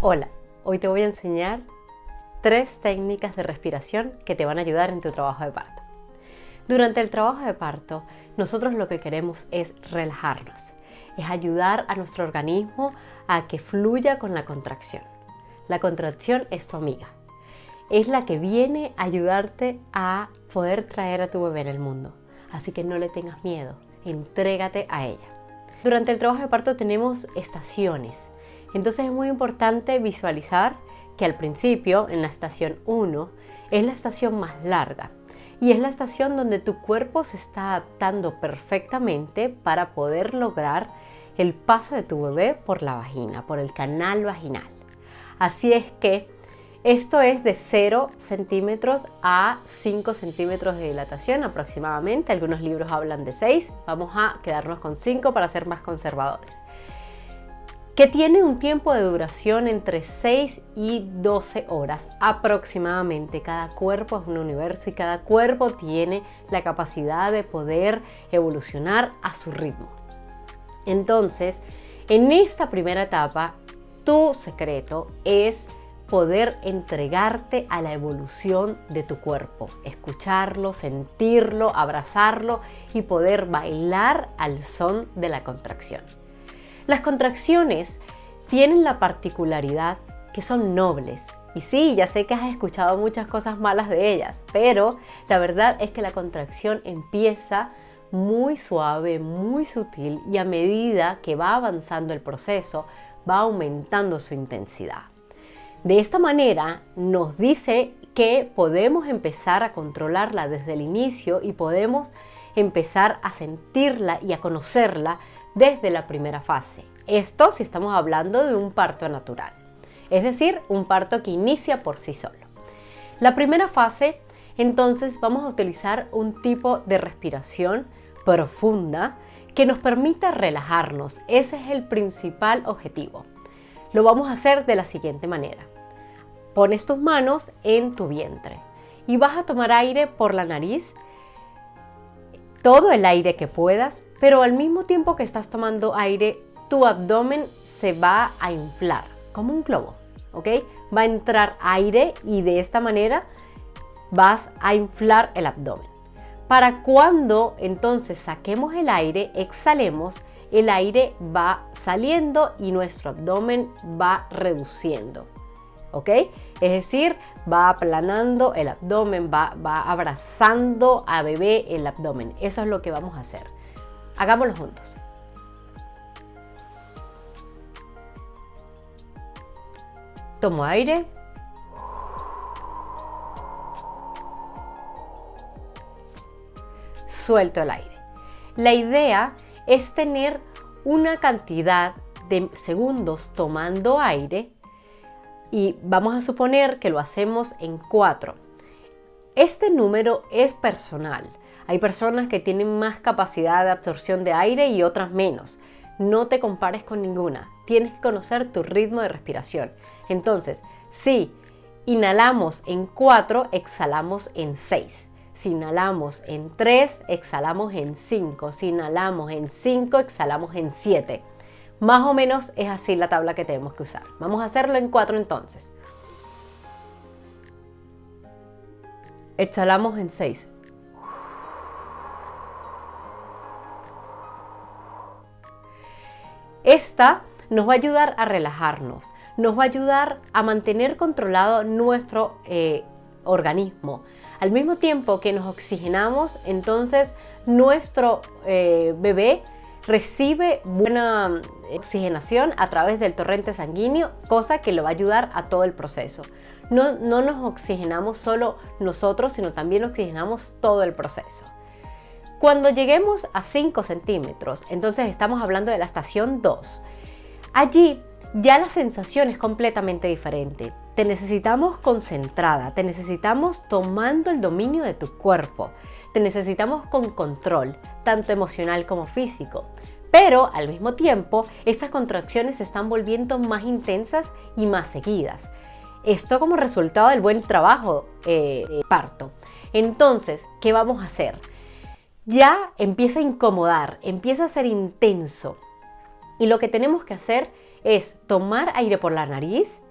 Hola, hoy te voy a enseñar 3 técnicas de respiración que te van a ayudar en tu trabajo de parto. Durante el trabajo de parto, nosotros lo que queremos es relajarnos, es ayudar a nuestro organismo a que fluya con la contracción. La contracción es tu amiga, es la que viene a ayudarte a poder traer a tu bebé en el mundo, así que no le tengas miedo, entrégate a ella. Durante el trabajo de parto tenemos estaciones. Entonces es muy importante visualizar que al principio, en la estación 1, es la estación más larga y es la estación donde tu cuerpo se está adaptando perfectamente para poder lograr el paso de tu bebé por la vagina, por el canal vaginal. Así es que esto es de 0 centímetros a 5 centímetros de dilatación aproximadamente. Algunos libros hablan de 6, vamos a quedarnos con 5 para ser más conservadores. Que tiene un tiempo de duración entre 6 y 12 horas aproximadamente. Cada cuerpo es un universo y cada cuerpo tiene la capacidad de poder evolucionar a su ritmo. Entonces, en esta primera etapa, tu secreto es poder entregarte a la evolución de tu cuerpo, escucharlo, sentirlo, abrazarlo y poder bailar al son de la contracción. Las contracciones tienen la particularidad que son nobles. Y sí, ya sé que has escuchado muchas cosas malas de ellas, pero la verdad es que la contracción empieza muy suave, muy sutil y a medida que va avanzando el proceso, va aumentando su intensidad. De esta manera nos dice que podemos empezar a controlarla desde el inicio y podemos empezar a sentirla y a conocerla desde la primera fase. Esto si estamos hablando de un parto natural, es decir, un parto que inicia por sí solo. La primera fase, entonces, vamos a utilizar un tipo de respiración profunda que nos permita relajarnos. Ese es el principal objetivo. Lo vamos a hacer de la siguiente manera. Pones tus manos en tu vientre y vas a tomar aire por la nariz, todo el aire que puedas, pero al mismo tiempo que estás tomando aire, tu abdomen se va a inflar como un globo, ¿ok? Va a entrar aire y de esta manera vas a inflar el abdomen. Para cuando entonces saquemos el aire, exhalemos, el aire va saliendo y nuestro abdomen va reduciendo, ¿ok? Es decir, va aplanando el abdomen, va abrazando a bebé el abdomen. Eso es lo que vamos a hacer. Hagámoslo juntos. Tomo aire. Suelto el aire. La idea es tener una cantidad de segundos tomando aire y vamos a suponer que lo hacemos en 4. Este número es personal. Hay personas que tienen más capacidad de absorción de aire y otras menos. No te compares con ninguna. Tienes que conocer tu ritmo de respiración. Entonces, si inhalamos en 4, exhalamos en 6. Si inhalamos en 3, exhalamos en 5. Si inhalamos en 5, exhalamos en 7. Más o menos es así la tabla que tenemos que usar. Vamos a hacerlo en 4 entonces. Exhalamos en 6. Esta nos va a ayudar a relajarnos, nos va a ayudar a mantener controlado nuestro organismo. Al mismo tiempo que nos oxigenamos, entonces nuestro bebé recibe buena oxigenación a través del torrente sanguíneo, cosa que lo va a ayudar a todo el proceso. No nos oxigenamos solo nosotros, sino también oxigenamos todo el proceso. Cuando lleguemos a 5 centímetros, entonces estamos hablando de la estación 2. Allí ya la sensación es completamente diferente. Te necesitamos concentrada, te necesitamos tomando el dominio de tu cuerpo, te necesitamos con control, tanto emocional como físico. Pero al mismo tiempo, estas contracciones se están volviendo más intensas y más seguidas. Esto como resultado del buen trabajo de parto. Entonces, ¿qué vamos a hacer? Ya empieza a incomodar, empieza a ser intenso. Y lo que tenemos que hacer es tomar aire por la nariz,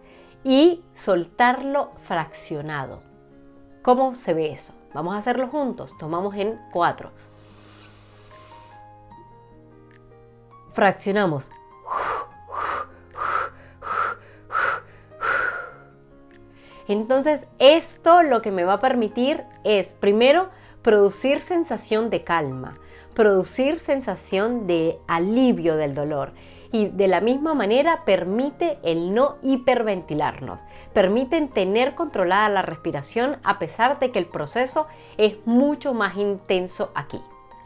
y soltarlo fraccionado. ¿Cómo se ve eso? Vamos a hacerlo juntos. Tomamos en 4. Fraccionamos. Entonces, esto lo que me va a permitir es, primero, producir sensación de calma, producir sensación de alivio del dolor. Y de la misma manera permite el no hiperventilarnos, permiten tener controlada la respiración a pesar de que el proceso es mucho más intenso aquí.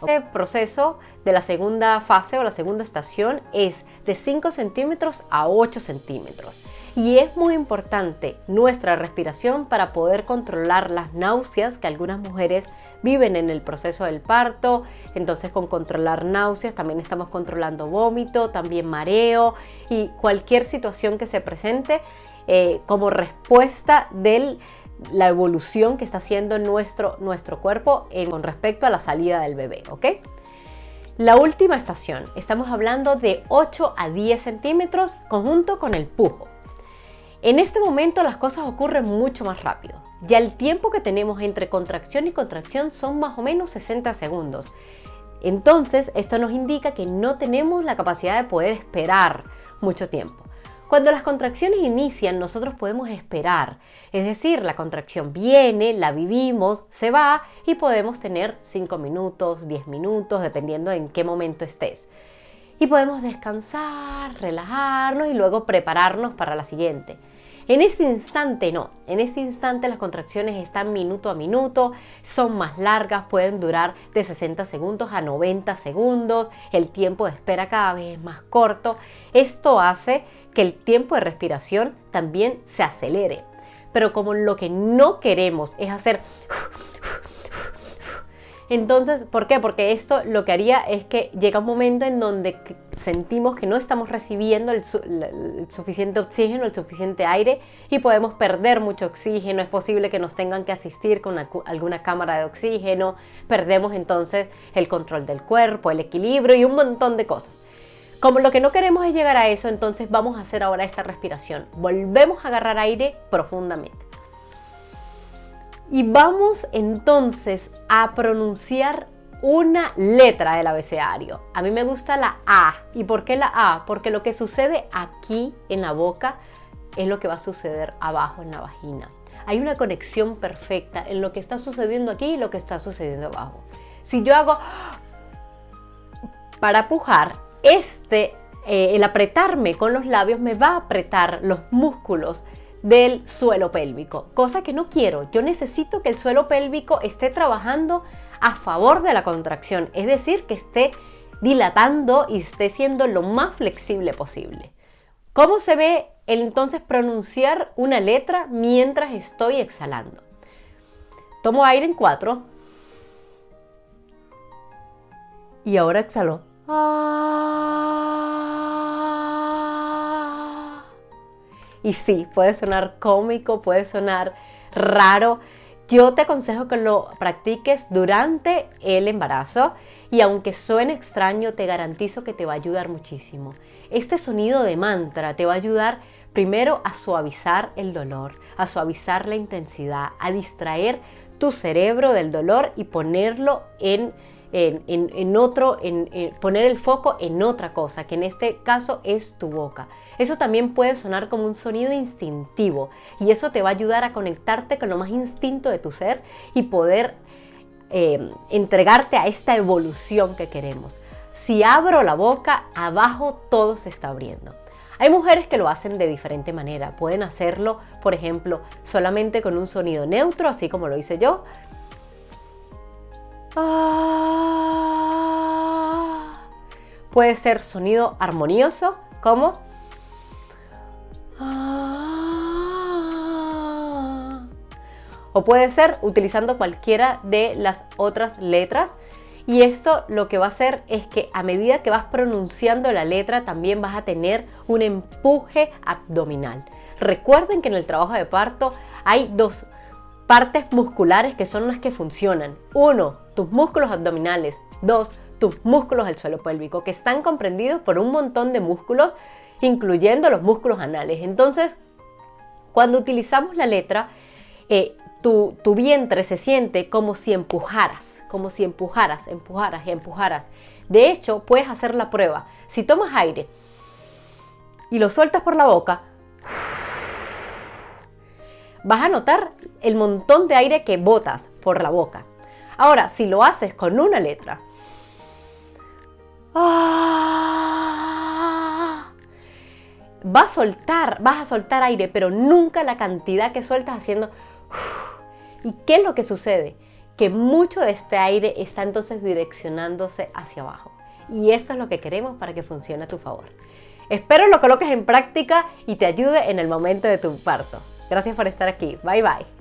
El proceso de la segunda fase o la segunda estación es de 5 centímetros a 8 centímetros. Y es muy importante nuestra respiración para poder controlar las náuseas que algunas mujeres viven en el proceso del parto. Entonces, con controlar náuseas también estamos controlando vómito, también mareo y cualquier situación que se presente como respuesta de la evolución que está haciendo nuestro cuerpo con respecto a la salida del bebé, ¿ok? La última estación, estamos hablando de 8 a 10 centímetros conjunto con el pujo. En este momento las cosas ocurren mucho más rápido. Ya el tiempo que tenemos entre contracción y contracción son más o menos 60 segundos. Entonces, esto nos indica que no tenemos la capacidad de poder esperar mucho tiempo. Cuando las contracciones inician, nosotros podemos esperar. Es decir, la contracción viene, la vivimos, se va y podemos tener 5 minutos, 10 minutos, dependiendo en qué momento estés. Y podemos descansar, relajarnos y luego prepararnos para la siguiente. En este instante no, en este instante las contracciones están minuto a minuto, son más largas, pueden durar de 60 segundos a 90 segundos, el tiempo de espera cada vez es más corto. Esto hace que el tiempo de respiración también se acelere. Pero como lo que no queremos es hacer... Entonces, ¿por qué? Porque esto lo que haría es que llega un momento en donde sentimos que no estamos recibiendo el suficiente oxígeno, el suficiente aire y podemos perder mucho oxígeno. Es posible que nos tengan que asistir con alguna cámara de oxígeno. Perdemos entonces el control del cuerpo, el equilibrio y un montón de cosas. Como lo que no queremos es llegar a eso, entonces vamos a hacer ahora esta respiración. Volvemos a agarrar aire profundamente. Y vamos entonces a pronunciar una letra del abecedario. A mí me gusta la A. ¿Y por qué la A? Porque lo que sucede aquí en la boca es lo que va a suceder abajo en la vagina. Hay una conexión perfecta en lo que está sucediendo aquí y lo que está sucediendo abajo. Si yo hago para pujar, el apretarme con los labios me va a apretar los músculos del suelo pélvico, cosa que no quiero. Yo necesito que el suelo pélvico esté trabajando a favor de la contracción, es decir, que esté dilatando y esté siendo lo más flexible posible. ¿Cómo se ve entonces pronunciar una letra mientras estoy exhalando? Tomo aire en 4 y ahora exhalo. Y sí, puede sonar cómico, puede sonar raro. Yo te aconsejo que lo practiques durante el embarazo y aunque suene extraño, te garantizo que te va a ayudar muchísimo. Este sonido de mantra te va a ayudar primero a suavizar el dolor, a suavizar la intensidad, a distraer tu cerebro del dolor y ponerlo poner el foco en otra cosa, que en este caso es tu boca. Eso también puede sonar como un sonido instintivo y eso te va a ayudar a conectarte con lo más instinto de tu ser y poder entregarte a esta evolución que queremos. Si abro la boca, abajo todo se está abriendo. Hay mujeres que lo hacen de diferente manera. Pueden hacerlo, por ejemplo, solamente con un sonido neutro, así como lo hice yo. Puede ser sonido armonioso, como o puede ser utilizando cualquiera de las otras letras. Y esto lo que va a hacer es que a medida que vas pronunciando la letra también vas a tener un empuje abdominal. Recuerden que en el trabajo de parto hay dos partes musculares que son las que funcionan. 1, tus músculos abdominales. 2, tus músculos del suelo pélvico, que están comprendidos por un montón de músculos, incluyendo los músculos anales. Entonces, Cuando utilizamos la letra, tu vientre se siente como si empujaras, empujaras. De hecho, puedes hacer la prueba. Si tomas aire y lo sueltas por la boca, vas a notar el montón de aire que botas por la boca. Ahora, si lo haces con una letra, vas a soltar aire, pero nunca la cantidad que sueltas haciendo. ¿Y qué es lo que sucede? Que mucho de este aire está entonces direccionándose hacia abajo. Y esto es lo que queremos para que funcione a tu favor. Espero lo coloques en práctica y te ayude en el momento de tu parto. Gracias por estar aquí. Bye bye.